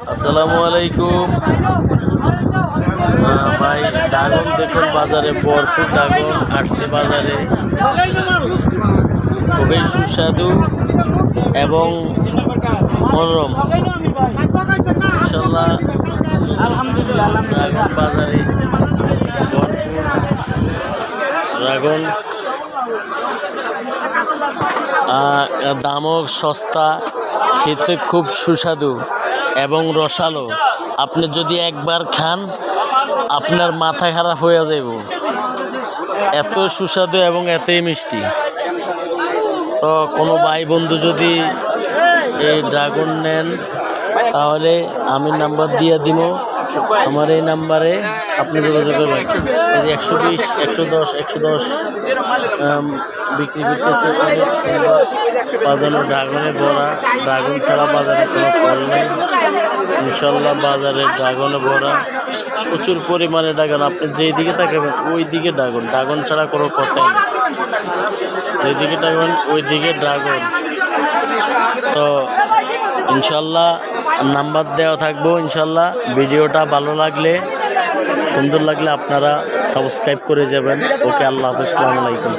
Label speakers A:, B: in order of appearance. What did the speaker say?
A: আসসালামু আলাইকুম ভাই। ড্রাগন দেখুন বাজারে ভরপুর ড্রাগন আসছে বাজারে, খুবই সুস্বাদু এবং মনোরম। ইনশাল্লাহ ড্রাগন বাজারে ভরপুর ড্রাগন, দামও সস্তা, খেতে খুব সুস্বাদু এবং রসালো। আপনি যদি একবার খান আপনার মাথা খারাপ হয়ে যাইব, এত সুস্বাদু এবং এতই মিষ্টি। তো কোনো ভাই বন্ধু যদি এই ড্রাগন নেন তাহলে আমি নাম্বার দিয়ে দিব, আমার এই নাম্বারে আপনি যোগাযোগ করবেন। 120, 110, 110 বিক্রি করতেছে। অনেক সুন্দর বাজানো ড্রাগনে ভরা। ড্রাগন ছাড়া বাজারে কোনো ফল নেই। ইনশাল্লাহ বাজারে ড্রাগনে ভরা, প্রচুর পরিমাণে ড্রাগন। আপনি যেই দিকে তাকাবেন ওই দিকে ড্রাগন, ড্রাগন ছাড়া কোনো কথাই নেই। যেদিকে তাকাবেন ওই দিকে ড্রাগন। তো ইনশাল্লাহ নাম্বার দেওয়া থাকবো। ইনশাল্লাহ ভিডিওটা ভালো লাগলে, সুন্দর লাগলে আপনারা সাবস্ক্রাইব করে যাবেন। ওকে, আল্লাহ হাফেজ, আসসালামু আলাইকুম।